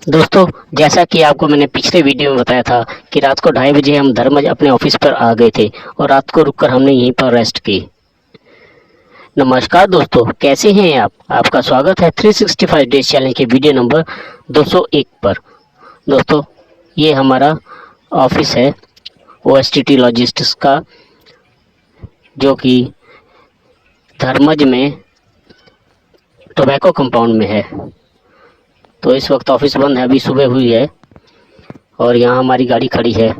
दोस्तों, जैसा कि आपको मैंने पिछले वीडियो में बताया था कि रात को 2:30 बजे हम धर्मज अपने ऑफिस पर आ गए थे और रात को रुककर हमने यहीं पर रेस्ट की। नमस्कार दोस्तों, कैसे हैं आप? आपका स्वागत है 365 डेज चैलेंज के वीडियो नंबर 201 पर। दोस्तों, ये हमारा ऑफिस है OSTT लॉजिस्टिक्स का, जो कि धर्मज में टोबैको कंपाउंड में है। तो इस वक्त ऑफिस बंद है, अभी सुबह हुई है और यहाँ हमारी गाड़ी खड़ी है।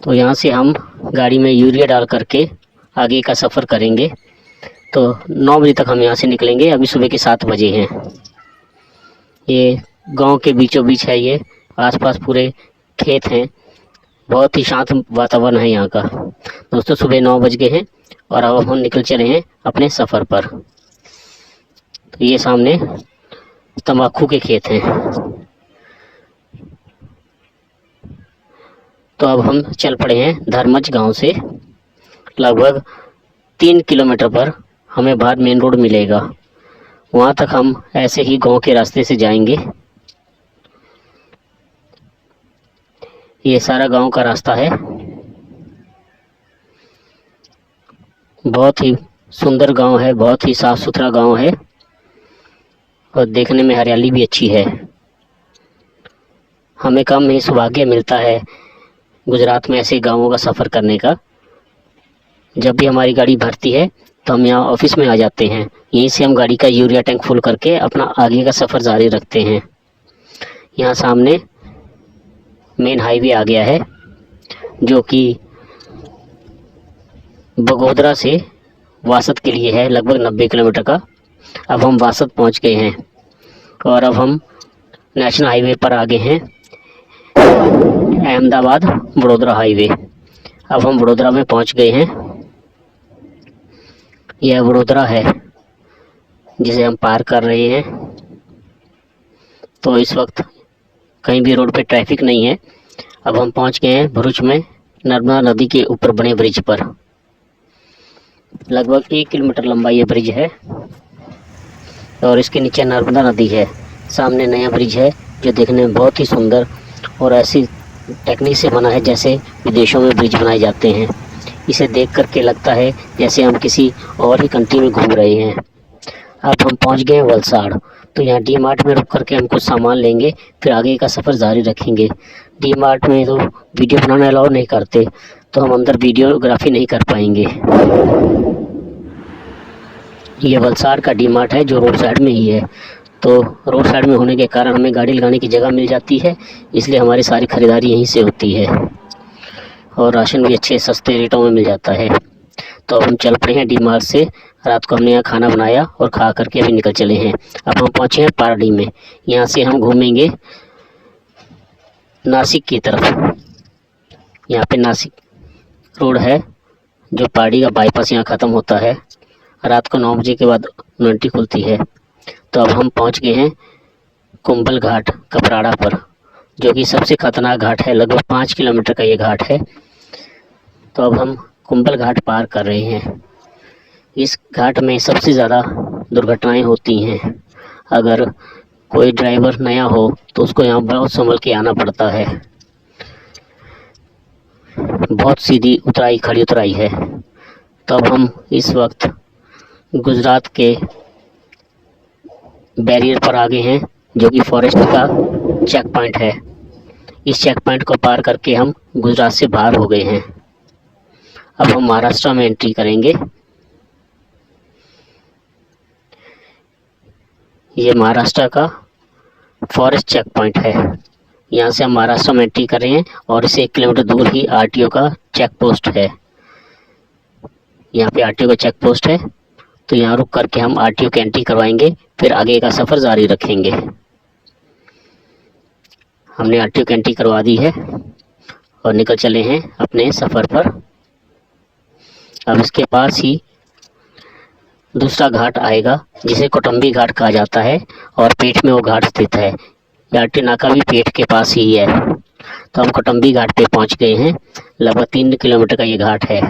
तो यहाँ से हम गाड़ी में यूरिया डाल करके आगे का सफ़र करेंगे। तो 9 बजे तक हम यहाँ से निकलेंगे। अभी सुबह के 7 बजे हैं। ये गांव के बीचों बीच है। ये आसपास पूरे खेत हैं। बहुत ही शांत वातावरण है यहाँ का। दोस्तों, सुबह 9 बज गए हैं और अब हम निकल चले हैं अपने सफ़र पर। तो ये सामने तंबाकू के खेत हैं। तो अब हम चल पड़े हैं धर्मज गांव से। लगभग 3 किलोमीटर पर हमें बाहर मेन रोड मिलेगा। वहाँ तक हम ऐसे ही गांव के रास्ते से जाएंगे। ये सारा गांव का रास्ता है। बहुत ही सुंदर गांव है, बहुत ही साफ सुथरा गांव है और देखने में हरियाली भी अच्छी है। हमें कम ही सौभाग्य मिलता है गुजरात में ऐसे गांवों का सफ़र करने का। जब भी हमारी गाड़ी भरती है तो हम यहाँ ऑफिस में आ जाते हैं। यहीं से हम गाड़ी का यूरिया टैंक फुल करके अपना आगे का सफ़र जारी रखते हैं। यहाँ सामने मेन हाईवे आ गया है, जो कि बगोदरा से वासद के लिए है, लगभग 90 किलोमीटर का। अब हम वासद पहुँच गए हैं और अब हम नेशनल हाईवे पर आ गए हैं, अहमदाबाद वडोदरा हाईवे। अब हम वडोदरा में पहुंच गए हैं। यह वडोदरा है जिसे हम पार कर रहे हैं। तो इस वक्त कहीं भी रोड पे ट्रैफिक नहीं है। अब हम पहुंच गए हैं भरूच में, नर्मदा नदी के ऊपर बने ब्रिज पर। लगभग 1 किलोमीटर लंबा ये ब्रिज है और इसके नीचे नर्मदा नदी है। सामने नया ब्रिज है जो देखने में बहुत ही सुंदर और ऐसी टेक्निक से बना है जैसे विदेशों में ब्रिज बनाए जाते हैं। इसे देख करके लगता है जैसे हम किसी और ही कंट्री में घूम रहे हैं। अब हम पहुंच गए हैं वलसाड़। तो यहाँ डी मार्ट में रुक करके हम कुछ सामान लेंगे, फिर आगे का सफ़र जारी रखेंगे। डी मार्ट में तो वीडियो बनाना अलाउ नहीं करते, तो हम अंदर वीडियोग्राफी नहीं कर पाएंगे। ये वलसाड़ का डी मार्ट है जो रोड साइड में ही है। तो रोड साइड में होने के कारण हमें गाड़ी लगाने की जगह मिल जाती है, इसलिए हमारी सारी ख़रीदारी यहीं से होती है और राशन भी अच्छे सस्ते रेटों में मिल जाता है। तो अब हम चल पड़े हैं डी मार्ट से। रात को हमने यहाँ खाना बनाया और खा करके अभी निकल चले हैं। अब हम पहुँचे हैं पारडी में। यहाँ से हम घूमेंगे नासिक की तरफ। यहाँ पे नासिक रोड है जो पारडी का बाईपास यहाँ ख़त्म होता है। रात को 9 बजे के बाद यूनिवर्सिटी खुलती है। तो अब हम पहुँच गए हैं कुंभल घाट कपराड़ा पर, जो कि सबसे खतरनाक घाट है। लगभग 5 किलोमीटर का ये घाट है। तो अब हम कुंभल घाट पार कर रहे हैं। इस घाट में सबसे ज़्यादा दुर्घटनाएं होती हैं। अगर कोई ड्राइवर नया हो तो उसको यहाँ बहुत संभल के आना पड़ता है। बहुत सीधी उतराई, खड़ी उतराई है। तो अब हम इस वक्त गुजरात के बैरियर पर आ गए हैं, जो कि फॉरेस्ट का चेक पॉइंट है। इस चेक पॉइंट को पार करके हम गुजरात से बाहर हो गए हैं। अब हम महाराष्ट्र में एंट्री करेंगे। ये महाराष्ट्र का फॉरेस्ट चेक पॉइंट है। यहाँ से हम महाराष्ट्र में एंट्री कर रहे हैं और इससे 1 किलोमीटर दूर ही RTO का चेक पोस्ट है। यहाँ पे RTO का चेक पोस्ट है। तो यहाँ रुक करके हम RTO की एंट्री करवाएंगे, फिर आगे का सफ़र जारी रखेंगे। हमने RTO की एंट्री करवा दी है और निकल चले हैं अपने सफ़र पर। अब इसके पास ही दूसरा घाट आएगा जिसे कौटुंबी घाट कहा जाता है और पेठ में वो घाट स्थित है। RTO नाका भी पेठ के पास ही है। तो हम कौटुंबी घाट पे पहुंच गए हैं। लगभग 3 किलोमीटर का ये घाट है।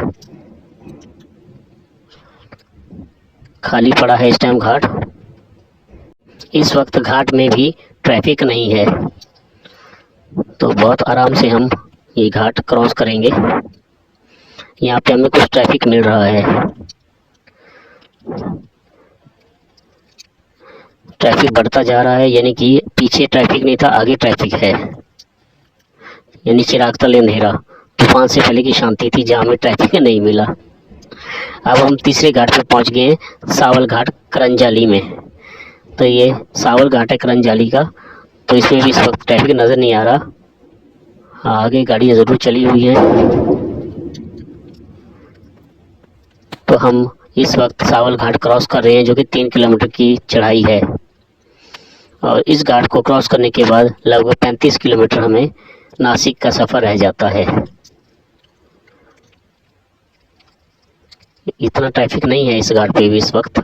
खाली पड़ा है इस टाइम घाट। इस वक्त घाट में भी ट्रैफिक नहीं है, तो बहुत आराम से हम ये घाट क्रॉस करेंगे। यहाँ पे हमें कुछ ट्रैफिक मिल रहा है। ट्रैफिक बढ़ता जा रहा है, यानी कि पीछे ट्रैफिक नहीं था, आगे ट्रैफिक है, यानी चिराग तले अंधेरा। तूफान से पहले की शांति थी जहाँ हमें ट्रैफिक नहीं मिला। अब हम तीसरे घाट पे पहुँच गए हैं, सावल घाट करंजाली में। तो ये सावल घाट है करंजाली का, तो इसमें भी इस वक्त ट्रैफिक नज़र नहीं आ रहा। हाँ, आगे गाड़ियाँ ज़रूर चली हुई हैं। तो हम इस वक्त सावल घाट क्रॉस कर रहे हैं, जो कि 3 किलोमीटर की चढ़ाई है, और इस घाट को क्रॉस करने के बाद लगभग 35 किलोमीटर हमें नासिक का सफ़र रह जाता है। इतना ट्रैफिक नहीं है इस घाट पे भी इस वक्त।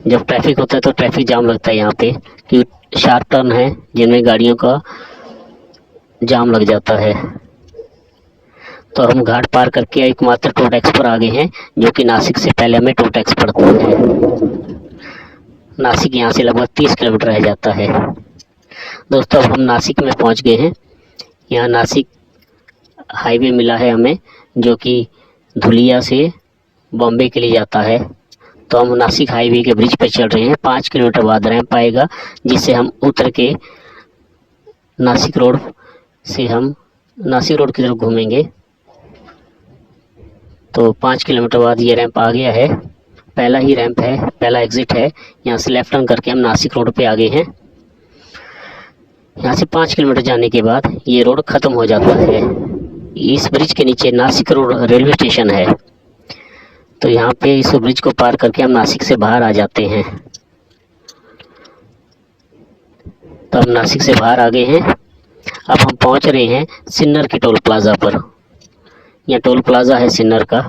जब ट्रैफिक होता है तो ट्रैफिक जाम लगता है यहाँ पे, क्योंकि शार्प टर्न है जिनमें गाड़ियों का जाम लग जाता है। तो हम घाट पार करके एकमात्र टोल टैक्स पर आ गए हैं, जो कि नासिक से पहले हमें टोल टैक्स पड़ता है। नासिक यहाँ से लगभग 30 किलोमीटर रह जाता है। दोस्तों, अब हम नासिक में पहुँच गए हैं। यहाँ नासिक हाईवे मिला है हमें, जो कि धुलिया से बॉम्बे के लिए जाता है। तो हम नासिक हाईवे के ब्रिज पर चल रहे हैं। 5 किलोमीटर बाद रैंप आएगा, जिससे हम उतर के नासिक रोड से हम नासिक रोड की तरफ घूमेंगे। तो 5 किलोमीटर बाद ये रैंप आ गया है, पहला ही रैंप है, पहला एग्ज़िट है। यहाँ से लेफ्ट टर्न करके हम नासिक रोड पे आ गए हैं। यहाँ से 5 किलोमीटर जाने के बाद ये रोड ख़त्म हो जाता है। इस ब्रिज के नीचे नासिक रोड रेलवे स्टेशन है। तो यहाँ पे इस ब्रिज को पार करके हम नासिक से बाहर आ जाते हैं। तो हम नासिक से बाहर आ गए हैं। अब हम पहुँच रहे हैं सिन्नर के टोल प्लाज़ा पर। यह टोल प्लाज़ा है सिन्नर का।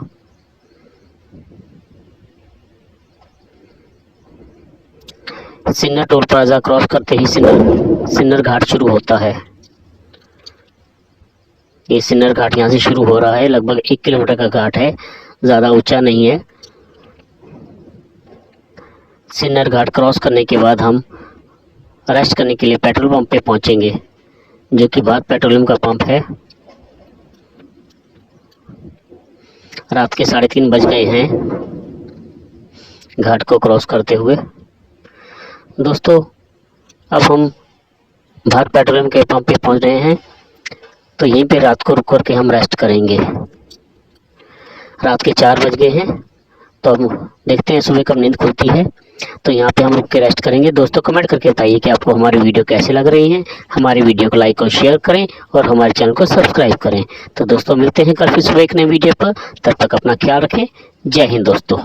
सिन्नर टोल प्लाज़ा क्रॉस करते ही सिन्नर घाट शुरू होता है। ये सिन्नर घाट यहाँ से शुरू हो रहा है। लगभग 1 किलोमीटर का घाट है, ज़्यादा ऊंचा नहीं है। सिन्नर घाट क्रॉस करने के बाद हम रेस्ट करने के लिए पेट्रोल पंप पे पहुँचेंगे, जो कि भारत पेट्रोलियम का पंप है। रात के 3:30 बज गए हैं घाट को क्रॉस करते हुए। दोस्तों, अब हम भारत पेट्रोलियम के पंप पे पहुंच रहे हैं। तो यहीं पे रात को रुक कर के हम रेस्ट करेंगे। रात के 4 बज गए हैं, तो हम देखते हैं सुबह कब नींद खुलती है। तो यहाँ पे हम रुक के रेस्ट करेंगे। दोस्तों, कमेंट करके बताइए कि आपको हमारी वीडियो कैसे लग रही है। हमारी वीडियो को लाइक और शेयर करें, और हमारे चैनल को सब्सक्राइब करें। तो दोस्तों, मिलते हैं कल फिर सुबह एक नई वीडियो पर। तब तक अपना ख्याल रखें। जय हिंद दोस्तों।